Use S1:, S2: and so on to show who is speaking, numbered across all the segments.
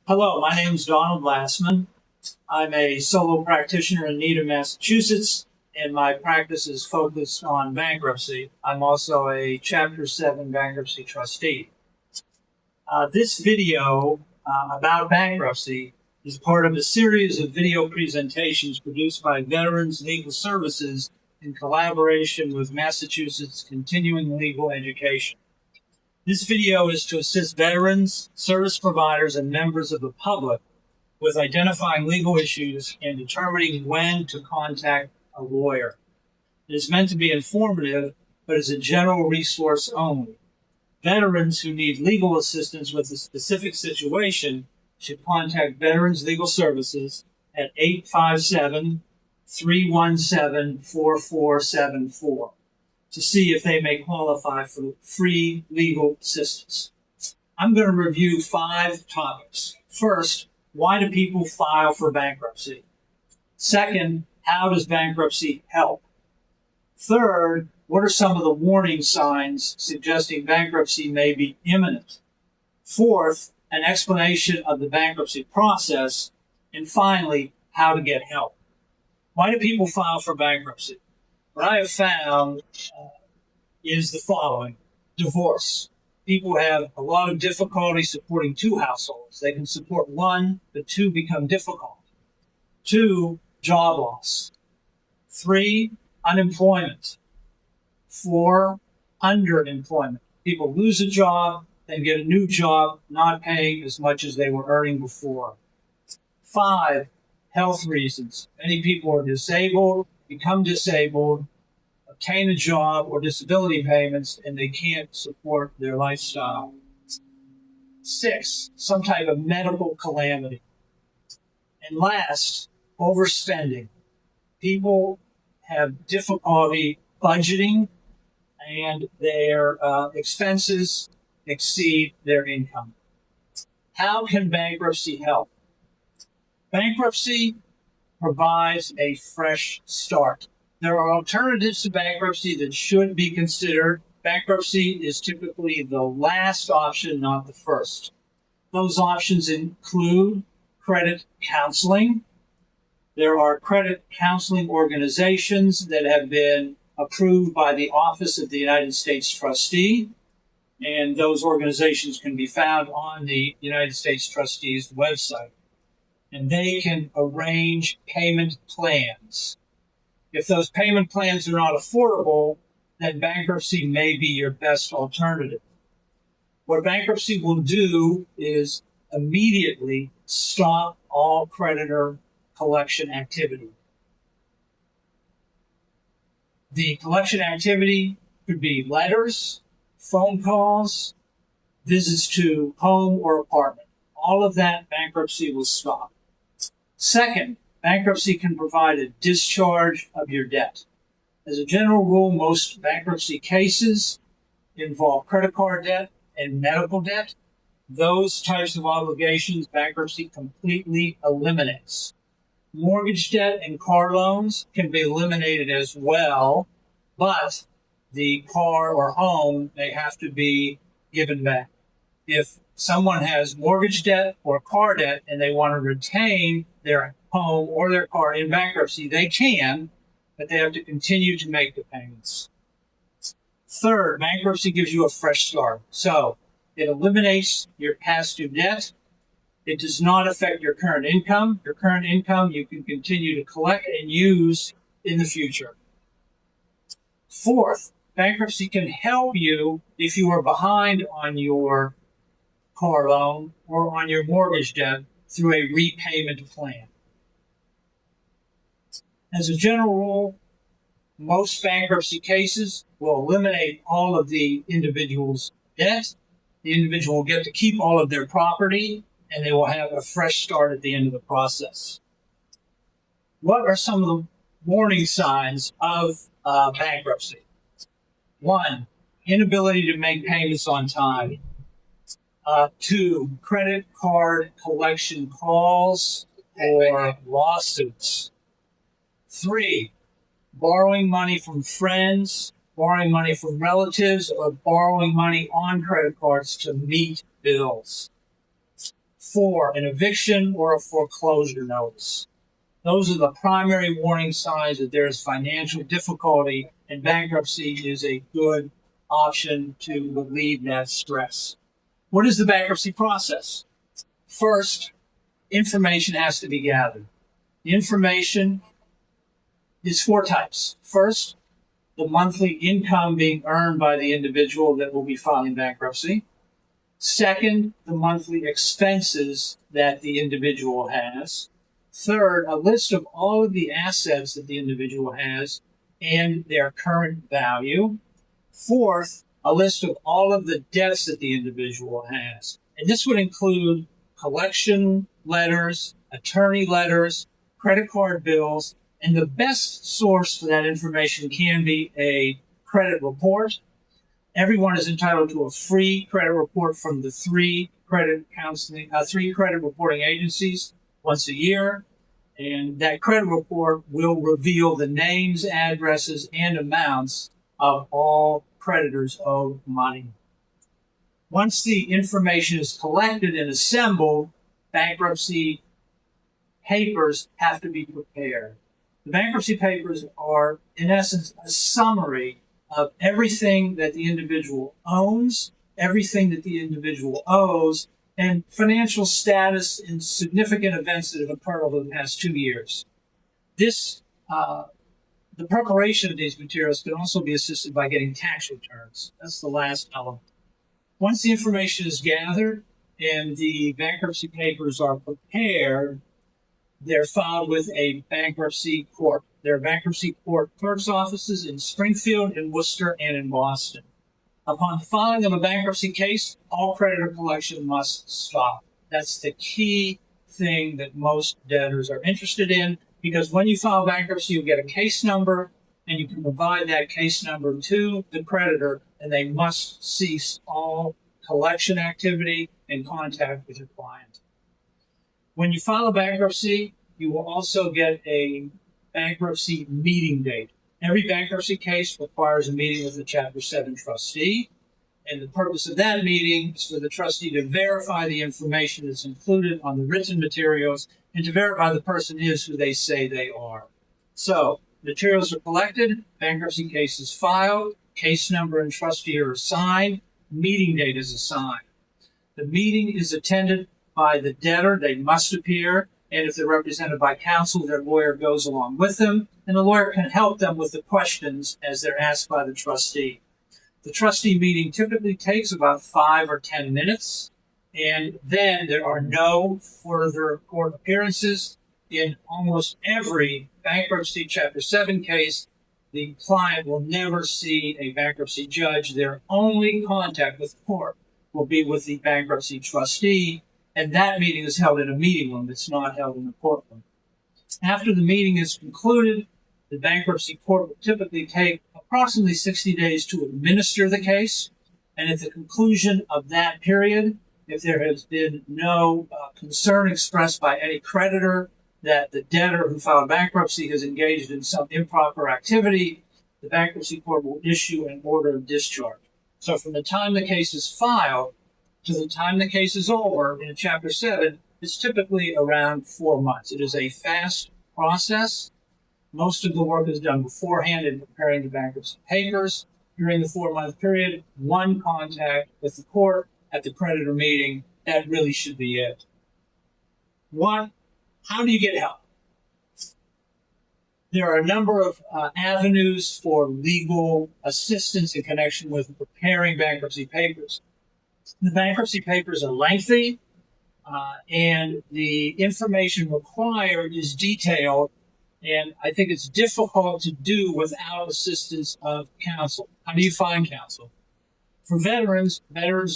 S1: Hello, my name is Donald Glassman. I'm a solo practitioner in Needham, Massachusetts, and my practice is focused on bankruptcy. I'm also a Chapter 7 bankruptcy trustee. This video about bankruptcy is part of a series of video presentations produced by Veterans Legal Services in collaboration with Massachusetts Continuing Legal Education. This video is to assist veterans, service providers, and members of the public with identifying legal issues and determining when to contact a lawyer. It is meant to be informative, but is a general resource only. Veterans who need legal assistance with a specific situation should contact Veterans Legal Services at 857-317-4474 to see if they may qualify for free legal assistance. I'm going to review 5 topics. First, why do people file for bankruptcy? Second, how does bankruptcy help? Third, what are some of the warning signs suggesting bankruptcy may be imminent? Fourth, an explanation of the bankruptcy process. And finally, how to get help. Why do people file for bankruptcy? What I have found is the following. Divorce. People have a lot of difficulty supporting 2 households. They can support 1, but 2 become difficult. 2, job loss. 3, unemployment. 4, underemployment. People lose a job, then get a new job, not paying as much as they were earning before. 5, health reasons. Many people are disabled, become disabled, obtain a job or disability payments, and they can't support their lifestyle. 6, some type of medical calamity. And last, overspending. People have difficulty budgeting, and their expenses exceed their income. How can bankruptcy help? Bankruptcy provides a fresh start. There are alternatives to bankruptcy that should be considered. Bankruptcy is typically the last option, not the first. Those options include credit counseling. There are credit counseling organizations that have been approved by the Office of the United States Trustee, and those organizations can be found on the United States Trustee's website. And they can arrange payment plans. If those payment plans are not affordable, then bankruptcy may be your best alternative. What bankruptcy will do is immediately stop all creditor collection activity. The collection activity could be letters, phone calls, visits to home or apartment. All of that bankruptcy will stop. Second, bankruptcy can provide a discharge of your debt. As a general rule, most bankruptcy cases involve credit card debt and medical debt. Those types of obligations bankruptcy completely eliminates. Mortgage debt and car loans can be eliminated as well, but the car or home may have to be given back. If someone has mortgage debt or car debt and they want to retain their home or their car in bankruptcy, they can, but they have to continue to make the payments. Third, bankruptcy gives you a fresh start. So it eliminates your past due debt. It does not affect your current income. Your current income you can continue to collect and use in the future. Fourth, bankruptcy can help you if you are behind on your car loan or on your mortgage debt through a repayment plan. As a general rule, most bankruptcy cases will eliminate all of the individual's debt. The individual will get to keep all of their property, and they will have a fresh start at the end of the process. What are some of the warning signs of bankruptcy? 1, inability to make payments on time. 2, credit card collection calls or lawsuits. 3, borrowing money from friends, borrowing money from relatives, or borrowing money on credit cards to meet bills. 4, an eviction or a foreclosure notice. Those are the primary warning signs that there is financial difficulty, and bankruptcy is a good option to relieve that stress. What is the bankruptcy process? First, information has to be gathered. The information is 4 types. First, the monthly income being earned by the individual that will be filing bankruptcy. Second, the monthly expenses that the individual has. Third, a list of all of the assets that the individual has and their current value. Fourth, a list of all of the debts that the individual has. And this would include collection letters, attorney letters, credit card bills, and the best source for that information can be a credit report. Everyone is entitled to a free credit report from the 3 credit reporting agencies once a year. And that credit report will reveal the names, addresses, and amounts of all creditors owed money. Once the information is collected and assembled, bankruptcy papers have to be prepared. The bankruptcy papers are, in essence, a summary of everything that the individual owns, everything that the individual owes, and financial status in significant events that have occurred over the past 2 years. The preparation of these materials can also be assisted by getting tax returns. That's the last element. Once the information is gathered and the bankruptcy papers are prepared, they're filed with a bankruptcy court. There are bankruptcy court clerk's offices in Springfield, in Worcester, and in Boston. Upon filing of a bankruptcy case, all creditor collection must stop. That's the key thing that most debtors are interested in, because when you file bankruptcy, you get a case number, and you can provide that case number to the creditor, and they must cease all collection activity and contact with your client. When you file a bankruptcy, you will also get a bankruptcy meeting date. Every bankruptcy case requires a meeting with the Chapter 7 trustee, and the purpose of that meeting is for the trustee to verify the information that's included on the written materials and to verify the person is who they say they are. So, materials are collected, bankruptcy case is filed, case number and trustee are assigned, meeting date is assigned. The meeting is attended by the debtor, they must appear, and if they're represented by counsel, their lawyer goes along with them, and the lawyer can help them with the questions as they're asked by the trustee. The trustee meeting typically takes about 5 or 10 minutes, and then there are no further court appearances. In almost every bankruptcy Chapter 7 case, the client will never see a bankruptcy judge. Their only contact with the court will be with the bankruptcy trustee, and that meeting is held in a meeting room. It's not held in a courtroom. After the meeting is concluded, the bankruptcy court will typically take approximately 60 days to administer the case, and at the conclusion of that period, if there has been no concern expressed by any creditor that the debtor who filed bankruptcy has engaged in some improper activity, the bankruptcy court will issue an order of discharge. So from the time the case is filed to the time the case is over in Chapter 7, it's typically around 4 months. It is a fast process. Most of the work is done beforehand in preparing the bankruptcy papers. During the 4-month period, one contact with the court at the creditor meeting. That really should be it. How do you get help? There are a number of avenues for legal assistance in connection with preparing bankruptcy papers. The bankruptcy papers are lengthy, and the information required is detailed, and I think it's difficult to do without assistance of counsel. How do you find counsel? For Veterans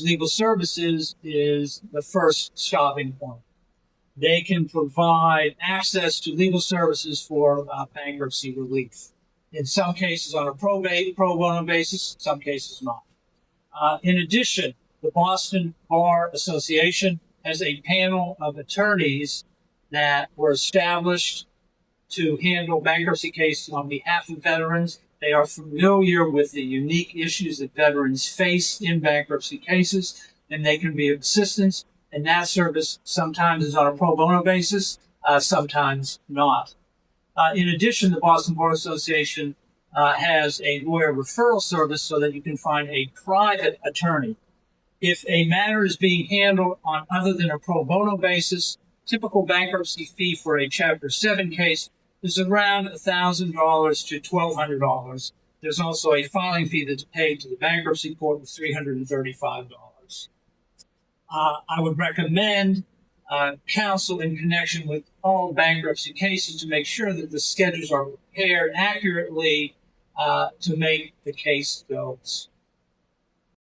S1: Legal Services is the first stopping point. They can provide access to legal services for bankruptcy relief. In some cases on a pro bono basis, some cases not. In addition, the Boston Bar Association has a panel of attorneys that were established to handle bankruptcy cases on behalf of veterans. They are familiar with the unique issues that veterans face in bankruptcy cases, and they can be of assistance. And that service sometimes is on a pro bono basis, sometimes not. In addition, the Boston Bar Association has a lawyer referral service so that you can find a private attorney. If a matter is being handled on other than a pro bono basis, typical bankruptcy fee for a Chapter 7 case is around $1,000 to $1,200. There's also a filing fee that's paid to the bankruptcy court of $335. I would recommend counsel in connection with all bankruptcy cases to make sure that the schedules are prepared accurately to make the case go